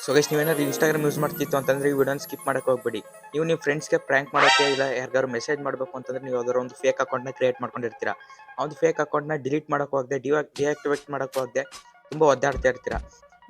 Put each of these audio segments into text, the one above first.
So guys ನೀವೇನಾದ್ರು Instagram use ಮಾಡ್ತಿತ್ತು ಅಂತಂದ್ರೆ ಈ ವಿಡಿಯೋನ ಸ್ಕಿಪ್ ಮಾಡಕ್ಕೆ ಹೋಗ್ಬೇಡಿ. ನೀವು ನಿಮ್ಮ ಫ್ರೆಂಡ್ಸ್ಗೆ ಪ್ರ್ಯಾಂಕ್ ಮಾಡೋಕ್ಕೆ ಇಲ್ಲ ಯಾರಿಗಾದ್ರು ಮೆಸೇಜ್ ಮಾಡಬೇಕು ಅಂತಂದ್ರೆ ನೀವು ಯಾವ್ದಾದ್ರು ಒಂದು ಫೇಕ್ ಅಕೌಂಟ್ನ ಕ್ರಿಯೇಟ್ ಮಾಡ್ಕೊಂಡಿರ್ತೀರಾ. ಆ ಒಂದು ಫೇಕ್ ಅಕೌಂಟ್ನ ಡಿಲೀಟ್ ಮಾಡಕ್ಕೆ ಹೋಗದೆ ಡಿಆಕ್ಟಿವೇಟ್ ಮಾಡಕ್ಕೆ ಹೋಗದೆ ತುಂಬ ಒದ್ದಾಡ್ತಾ ಇರ್ತೀರಾ.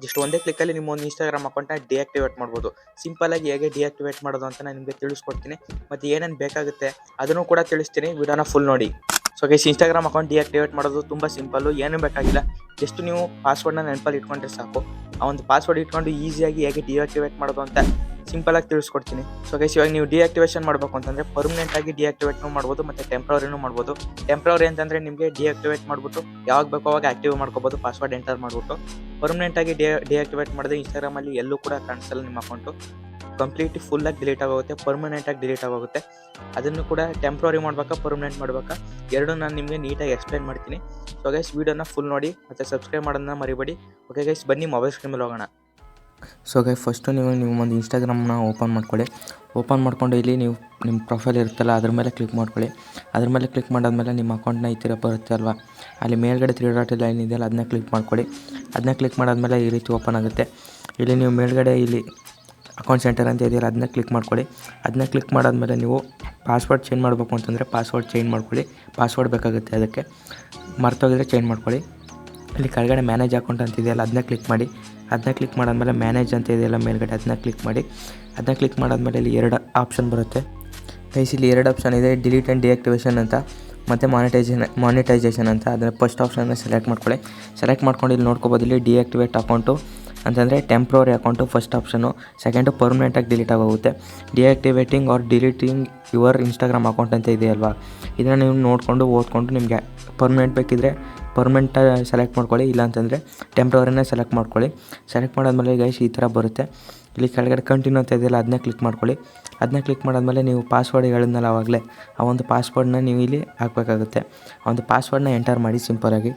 ಜಸ್ಟ್ ಒಂದೇ ಕ್ಲಿಕ್ಕಲ್ಲಿ ನಿಮ್ಮ ಒಂದು ಇನ್ಸ್ಟಾಗ್ರಾಮ್ ಅಕೌಂಟ್ನ ಡಿಆಕ್ಟಿವೇಟ್ ಮಾಡ್ಬೋದು. ಸಿಂಪಲ್ ಆಗಿ ಹೇಗೆ ಡಿಆಕ್ಟಿವೇಟ್ ಮಾಡೋದು ಅಂತ ನಾನು ನಿಮಗೆ ತಿಳಿಸ್ಕೊಡ್ತೀನಿ. ಮತ್ತು ಏನೇನು ಬೇಕಾಗುತ್ತೆ ಅದನ್ನು ಕೂಡ ತಿಳಿಸ್ತೀನಿ. ವಿಡಿಯೋನ ಫುಲ್ ನೋಡಿ. So guys Instagram account deactivate ಮಾಡೋದು ತುಂಬ ಸಿಂಪಲ್ಲು, ಏನೂ ಬೇಕಾಗಿಲ್ಲ. ಜಸ್ಟ್ ನೀವು ಪಾಸ್ವರ್ಡ್ನ ನೆನಪಲ್ಲಿ ಇಟ್ಕೊಂಡ್ರೆ ಸಾಕು. ಆ ಒಂದು ಪಾಸ್ವರ್ಡ್ ಇಟ್ಕೊಂಡು ಈಸಿಯಾಗಿ ಹೇಗೆ ಡಿಆಕ್ಟಿವೇಟ್ ಮಾಡೋದು ಅಂತ ಸಿಂಪಲಾಗಿ ತಿಳಿಸ್ಕೊಡ್ತೀನಿ. ಸೊ ಗೈಸ್ ಇವಾಗ ನೀವು ಡಿಆಕ್ಟಿವೇಷನ್ ಮಾಡಬೇಕು ಅಂತಂದರೆ ಪರ್ಮನೆಂಟಾಗಿ ಡಿಆಕ್ಟಿವೇಟ್ನೂ ಮಾಡ್ಬೋದು ಮತ್ತು ಟೆಂಪ್ರವರಿನೂ ಮಾಡ್ಬೋದು. ಟೆಂಪ್ರವರಿ ಅಂತಂದರೆ ನಿಮಗೆ ಡಿಆಕ್ಟಿವೇಟ್ ಮಾಡಿಬಿಟ್ಟು ಯಾವಾಗ ಬೇಕೋ ಅವಾಗ ಆಕ್ಟಿವ್ ಮಾಡ್ಕೋಬೋದು ಪಾಸ್ವರ್ಡ್ ಎಂಟರ್ ಮಾಡಿಬಿಟ್ಟು. ಪರ್ಮನೆಂಟಾಗಿ ಡಿಆಕ್ಟಿವೇಟ್ ಮಾಡಿದ್ರೆ ಇನ್ಸ್ಟಾಗ್ರಾಮಲ್ಲಿ ಎಲ್ಲೂ ಕೂಡ ಕಾಣಿಸಲ್ಲ ನಿಮ್ಮ ಅಕೌಂಟು. ಕಂಪ್ಲೀಟ್ಲಿ ಫುಲ್ಲಾಗಿ ಡಿಲೀಟ್ ಆಗೋಗುತ್ತೆ, ಪರ್ಮನೆಂಟಾಗಿ ಡಿಲೀಟ್ ಆಗೋಗುತ್ತೆ. ಅದನ್ನು ಕೂಡ ಟೆಂಪ್ರವರಿ ಮಾಡಬೇಕಾ ಪರ್ಮನೆಂಟ್ ಮಾಡಬೇಕಾ ಎರಡೂ ನಾನು ನಿಮಗೆ ನೀಟಾಗಿ ಎಕ್ಸ್ಪ್ಲೈನ್ ಮಾಡ್ತೀನಿ. ಸೊ ಗೈಸ್ ವೀಡಿಯೋನ ಫುಲ್ ನೋಡಿ ಮತ್ತು ಸಬ್ಸ್ಕ್ರೈಬ್ ಮಾಡೋದನ್ನ ಮರಿಬೇಡಿ. ಓಕೆ ಗೈಸ್ ಬನ್ನಿ ಮೊಬೈಲ್ ಸ್ಕ್ರೀನ್ ಮೇಲೆ ಹೋಗೋಣ. ಸೊ ಗೈಸ್ ಫಸ್ಟು ನೀವು ಒಂದು ಇನ್ಸ್ಟಾಗ್ರಾಮ್ನ ಓಪನ್ ಮಾಡ್ಕೊಳ್ಳಿ. ಓಪನ್ ಮಾಡ್ಕೊಂಡು ಇಲ್ಲಿ ನೀವು ನಿಮ್ಮ ಪ್ರೊಫೈಲ್ ಇರುತ್ತಲ್ಲ ಅದ್ರ ಮೇಲೆ ಕ್ಲಿಕ್ ಮಾಡ್ಕೊಳ್ಳಿ. ಅದ್ರ ಮೇಲೆ ಕ್ಲಿಕ್ ಮಾಡಾದ್ಮೇಲೆ ನಿಮ್ಮ ಅಕೌಂಟ್ನ ಈ ಥರ ಬರುತ್ತೆ ಅಲ್ವಾ, ಅಲ್ಲಿ ಮೇಲ್ಗಡೆ 3 ಡಾಟ್ ಲೈನ್ ಇದೆಯಲ್ಲ ಅದನ್ನ ಕ್ಲಿಕ್ ಮಾಡ್ಕೊಳ್ಳಿ. ಅದನ್ನ ಕ್ಲಿಕ್ ಮಾಡಾದ್ಮೇಲೆ ಈ ರೀತಿ ಓಪನ್ ಆಗುತ್ತೆ. ಇಲ್ಲಿ ನೀವು ಮೇಲ್ಗಡೆ ಇಲ್ಲಿ ಅಕೌಂಟ್ ಸೆಂಟರ್ ಅಂತ ಇದೆಯಲ್ಲ ಅದನ್ನ ಕ್ಲಿಕ್ ಮಾಡ್ಕೊಳ್ಳಿ. ಅದನ್ನ ಕ್ಲಿಕ್ ಮಾಡಾದ್ಮೇಲೆ ನೀವು ಪಾಸ್ವರ್ಡ್ ಚೇಂಜ್ ಮಾಡಬೇಕು ಅಂತಂದರೆ ಪಾಸ್ವರ್ಡ್ ಚೇಂಜ್ ಮಾಡ್ಕೊಳ್ಳಿ. ಪಾಸ್ವರ್ಡ್ ಬೇಕಾಗುತ್ತೆ, ಅದಕ್ಕೆ ಮರ್ತೋಗಿದ್ರೆ ಚೇಂಜ್ ಮಾಡ್ಕೊಳ್ಳಿ. ಇಲ್ಲಿ ಕೆಳಗಡೆ ಮ್ಯಾನೇಜ್ ಅಕೌಂಟ್ ಅಂತ ಇದೆಯಲ್ಲ ಅದನ್ನ ಕ್ಲಿಕ್ ಮಾಡಿ. ಅದನ್ನ ಕ್ಲಿಕ್ ಮಾಡಾದ್ಮೇಲೆ ಮ್ಯಾನೇಜ್ ಅಂತ ಇದೆಯಲ್ಲ ಮೇಲ್ಗಡೆ ಅದನ್ನ ಕ್ಲಿಕ್ ಮಾಡಿ. ಅದನ್ನ ಕ್ಲಿಕ್ ಮಾಡಾದ್ಮೇಲೆ ಇಲ್ಲಿ 2 ಆಪ್ಷನ್ ಬರುತ್ತೆ ಗೈಸ್. ಇಲ್ಲಿ 2 ಆಪ್ಷನ್ ಇದೆ, ಡಿಲೀಟ್ ಆ್ಯಂಡ್ ಡಿಆಕ್ಟಿವೇಷನ್ ಅಂತ ಮತ್ತು ಮಾನಿಟೈಸೇಷನ್ ಅಂತ. ಅದನ್ನು ಫಸ್ಟ್ ಆಪ್ಷನ್ನ ಸೆಲೆಕ್ಟ್ ಮಾಡ್ಕೊಳ್ಳಿ. ಸೆಲೆಕ್ಟ್ ಮಾಡ್ಕೊಂಡು ಇಲ್ಲಿ ನೋಡ್ಕೋಬೋದು, ಇಲ್ಲಿ ಡಿಆಕ್ಟಿವೇಟ್ ಅಕೌಂಟು ಅಂತಂದರೆ temporary account first option. Second ಪರ್ಮನೆಂಟಾಗಿ ಡಿಲೀಟ್ ಆಗೋಗುತ್ತೆ. Deactivating or deleting your Instagram account ಅಂತ ಇದೆಯಲ್ವಾ, ಇದನ್ನು ನೀವು ನೋಡಿಕೊಂಡು ಓದ್ಕೊಂಡು ನಿಮಗೆ ಪರ್ಮನೆಂಟ್ ಬೇಕಿದ್ದರೆ ಪರ್ಮನೆಂಟ್ ಸೆಲೆಕ್ಟ್ ಮಾಡ್ಕೊಳ್ಳಿ, ಇಲ್ಲಾಂತಂದರೆ ಟೆಂಪ್ರವರಿನೇ ಸೆಲೆಕ್ಟ್ ಮಾಡ್ಕೊಳ್ಳಿ. ಸೆಲೆಕ್ಟ್ ಮಾಡಾದ್ಮೇಲೆ ಗೈಸ್ ಈ ಥರ ಬರುತ್ತೆ. ಇಲ್ಲಿ ಕೆಳಗಡೆ ಕಂಟಿನ್ಯೂ ಅಂತ ಇದೆಯಲ್ಲ ಅದನ್ನ ಕ್ಲಿಕ್ ಮಾಡ್ಕೊಳ್ಳಿ. ಅದನ್ನ ಕ್ಲಿಕ್ ಮಾಡಾದ್ಮೇಲೆ ನೀವು ಪಾಸ್ವರ್ಡ್ ಹೇಳಿದ್ನಲ್ಲ ಆವಾಗಲೇ, ಆ ಒಂದು ಪಾಸ್ವರ್ಡನ್ನ ನೀವು ಇಲ್ಲಿ ಹಾಕಬೇಕಾಗುತ್ತೆ. ಆ ಒಂದು ಪಾಸ್ವರ್ಡನ್ನ ಎಂಟರ್ ಮಾಡಿ ಸಿಂಪಲಾಗಿ.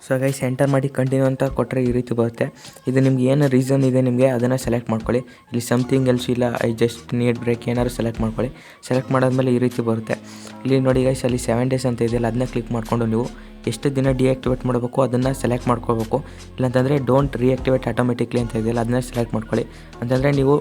ಸೊ ಗೈಸ್ ಎಂಟರ್ ಮಾಡಿ ಕಂಟಿನ್ಯೂ ಅಂತ ಕೊಟ್ಟರೆ ಈ ರೀತಿ ಬರುತ್ತೆ. ಇದು ನಿಮ್ಗೆ ಏನು ರೀಸನ್ ಇದೆ ನಿಮಗೆ ಅದನ್ನು ಸೆಲೆಕ್ಟ್ ಮಾಡ್ಕೊಳ್ಳಿ. ಇಲ್ಲಿ ಸಮಥಿಂಗ್ ಎಲ್ಸ್ ಇಲ್ಲ ಐ ಜಸ್ಟ್ ನೀಡ್ ಬ್ರೇಕ್ ಏನಾದ್ರು ಸೆಲೆಕ್ಟ್ ಮಾಡ್ಕೊಳ್ಳಿ. ಸೆಲೆಕ್ಟ್ ಮಾಡಾದ್ಮೇಲೆ ಈ ರೀತಿ ಬರುತ್ತೆ. ಇಲ್ಲಿ ನೋಡಿ ಗೈಸ್ ಅಲ್ಲಿ 7 ಡೇಸ್ ಅಂತ ಇದೆಯಲ್ಲ ಅದನ್ನ ಕ್ಲಿಕ್ ಮಾಡಿಕೊಂಡು ನೀವು ಎಷ್ಟು ದಿನ ಡಿಆಕ್ಟಿವೇಟ್ ಮಾಡಬೇಕು ಅದನ್ನು ಸೆಲೆಕ್ಟ್ ಮಾಡ್ಕೋಬೇಕು. ಇಲ್ಲಾಂತಂದರೆ ಡೋಂಟ್ ರಿಯಾಕ್ಟಿವೇಟ್ ಆಟೋಮೆಟಿಕ್ಲಿ ಅಂತ ಇದೆಯಲ್ಲ ಅದನ್ನ ಸೆಲೆಕ್ಟ್ ಮಾಡ್ಕೊಳ್ಳಿ. ಅಂತಂದರೆ ನೀವು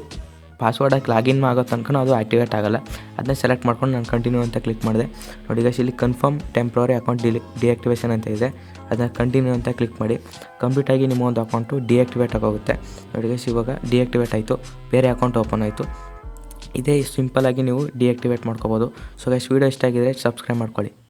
ಪಾಸ್ವರ್ಡ್ ಹಾಕಿ ಲಾಗಿನ್ ಆಗೋ ತನಕ ಅದು ಆ್ಯಕ್ಟಿವೇಟ್ ಆಗೋಲ್ಲ. ಅದನ್ನ ಸೆಲೆಕ್ಟ್ ಮಾಡ್ಕೊಂಡು ನಾನು ಕಂಟಿನ್ಯೂ ಅಂತ ಕ್ಲಿಕ್ ಮಾಡಿದೆ. ನೋಡಿ ಗೈಸ್ ಇಲ್ಲಿ ಕನ್ಫರ್ಮ್ ಟೆಂಪ್ರವರಿ ಅಕೌಂಟ್ ಡಿಆಕ್ಟಿವೇಷನ್ ಅಂತ ಇದೆ, ಅದನ್ನು ಕಂಟಿನ್ಯೂ ಅಂತ ಕ್ಲಿಕ್ ಮಾಡಿ. ಕಂಪ್ಲೀಟಾಗಿ ನಿಮ್ಮ ಒಂದು ಅಕೌಂಟು ಡಿಆಕ್ಟಿವೇಟ್ ಆಗೋಗುತ್ತೆ. ನೋಡಿ ಗೈಸ್ ಇವಾಗ ಡಿಆಕ್ಟಿವೇಟ್ ಆಯಿತು, ಬೇರೆ ಅಕೌಂಟ್ ಓಪನ್ ಆಯಿತು. ಇದೇ ಸಿಂಪಲಾಗಿ ನೀವು ಡಿಆಕ್ಟಿವೇಟ್ ಮಾಡ್ಕೋಬೋದು. ಸೊ ಗೈಸ್ ವೀಡಿಯೋ ಇಷ್ಟ ಆಗಿದ್ರೆ ಸಬ್ಸ್ಕ್ರೈಬ್ ಮಾಡ್ಕೊಳ್ಳಿ.